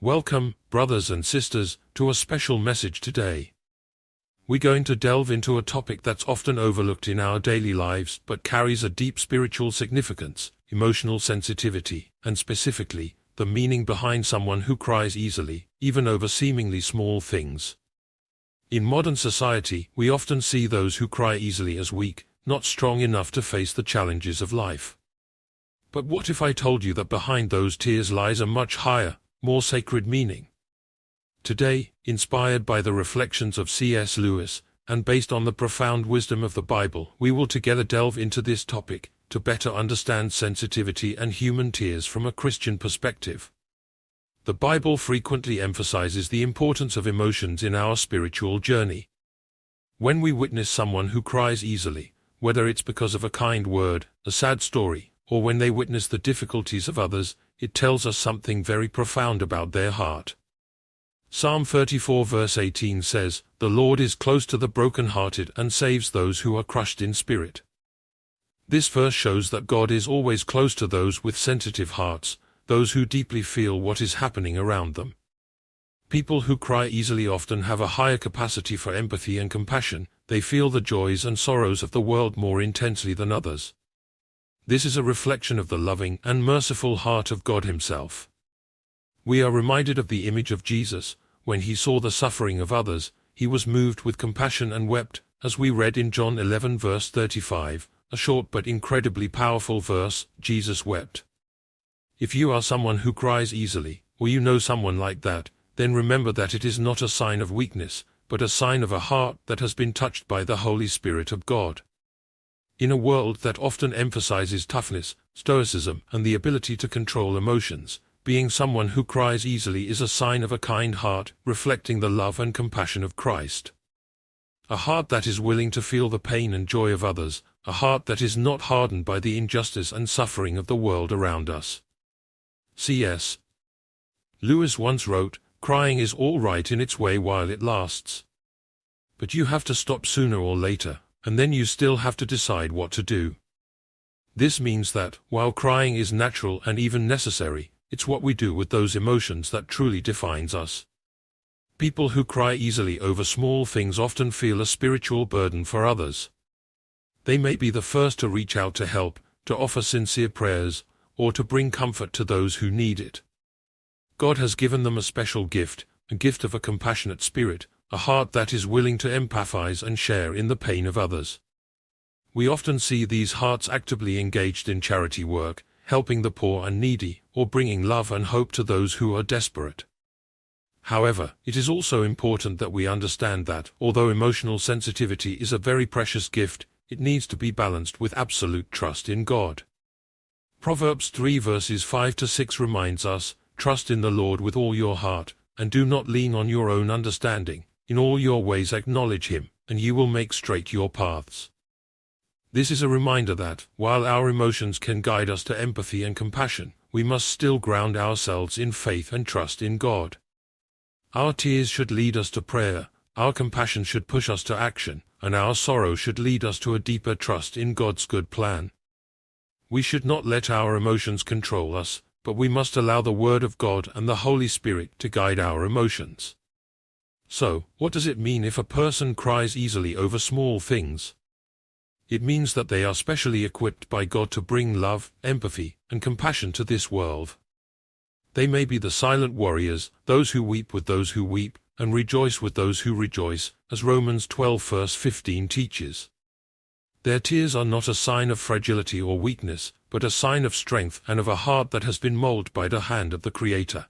Welcome, brothers and sisters, to a special message today. We're going to delve into a topic that's often overlooked in our daily lives but carries a deep spiritual significance: emotional sensitivity, and specifically, the meaning behind someone who cries easily, even over seemingly small things. In modern society, we often see those who cry easily as weak, not strong enough to face the challenges of life. But what if I told you that behind those tears lies a much higher, more sacred meaning? Today, inspired by the reflections of C.S. Lewis, and based on the profound wisdom of the Bible, we will together delve into this topic, to better understand sensitivity and human tears from a Christian perspective. The Bible frequently emphasizes the importance of emotions in our spiritual journey. When we witness someone who cries easily, whether it's because of a kind word, a sad story, or when they witness the difficulties of others, it tells us something very profound about their heart. Psalm 34 verse 18 says, "The Lord is close to the brokenhearted and saves those who are crushed in spirit." This verse shows that God is always close to those with sensitive hearts, those who deeply feel what is happening around them. People who cry easily often have a higher capacity for empathy and compassion. They feel the joys and sorrows of the world more intensely than others. This is a reflection of the loving and merciful heart of God Himself. We are reminded of the image of Jesus. When He saw the suffering of others, He was moved with compassion and wept, as we read in John 11 verse 35, a short but incredibly powerful verse. Jesus wept. If you are someone who cries easily, or you know someone like that, then remember that it is not a sign of weakness, but a sign of a heart that has been touched by the Holy Spirit of God. In a world that often emphasizes toughness, stoicism, and the ability to control emotions, being someone who cries easily is a sign of a kind heart, reflecting the love and compassion of Christ. A heart that is willing to feel the pain and joy of others, a heart that is not hardened by the injustice and suffering of the world around us. C.S. Lewis once wrote, "Crying is all right in its way while it lasts. But you have to stop sooner or later, and then you still have to decide what to do." This means that, while crying is natural and even necessary, it's what we do with those emotions that truly defines us. People who cry easily over small things often feel a spiritual burden for others. They may be the first to reach out to help, to offer sincere prayers, or to bring comfort to those who need it. God has given them a special gift, a gift of a compassionate spirit, a heart that is willing to empathize and share in the pain of others. We often see these hearts actively engaged in charity work, helping the poor and needy, or bringing love and hope to those who are desperate. However, it is also important that we understand that, although emotional sensitivity is a very precious gift, it needs to be balanced with absolute trust in God. Proverbs 3 verses 5 to 6 reminds us, "Trust in the Lord with all your heart, and do not lean on your own understanding. In all your ways acknowledge Him, and He will make straight your paths." This is a reminder that, while our emotions can guide us to empathy and compassion, we must still ground ourselves in faith and trust in God. Our tears should lead us to prayer, our compassion should push us to action, and our sorrow should lead us to a deeper trust in God's good plan. We should not let our emotions control us, but we must allow the Word of God and the Holy Spirit to guide our emotions. So, what does it mean if a person cries easily over small things? It means that they are specially equipped by God to bring love, empathy, and compassion to this world. They may be the silent warriors, those who weep with those who weep, and rejoice with those who rejoice, as Romans 12 verse 15 teaches. Their tears are not a sign of fragility or weakness, but a sign of strength and of a heart that has been molded by the hand of the Creator.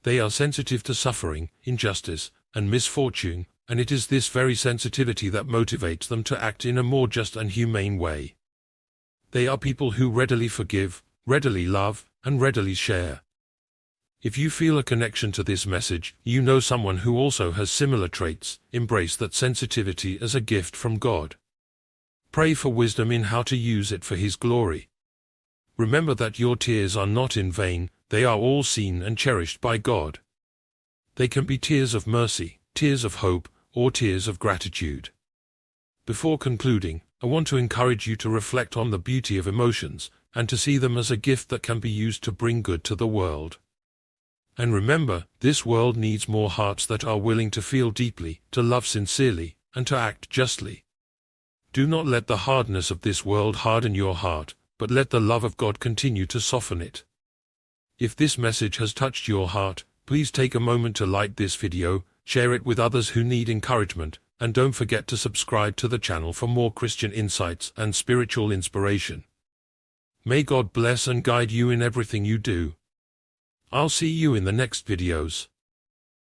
They are sensitive to suffering, injustice, and misfortune, and it is this very sensitivity that motivates them to act in a more just and humane way. They are people who readily forgive, readily love, and readily share. If you feel a connection to this message, you know someone who also has similar traits. Embrace that sensitivity as a gift from God. Pray for wisdom in how to use it for His glory. Remember that your tears are not in vain, they are all seen and cherished by God. They can be tears of mercy, tears of hope, or tears of gratitude. Before concluding, I want to encourage you to reflect on the beauty of emotions, and to see them as a gift that can be used to bring good to the world. And remember, this world needs more hearts that are willing to feel deeply, to love sincerely, and to act justly. Do not let the hardness of this world harden your heart, but let the love of God continue to soften it. If this message has touched your heart, please take a moment to like this video, share it with others who need encouragement, and don't forget to subscribe to the channel for more Christian insights and spiritual inspiration. May God bless and guide you in everything you do. I'll see you in the next videos.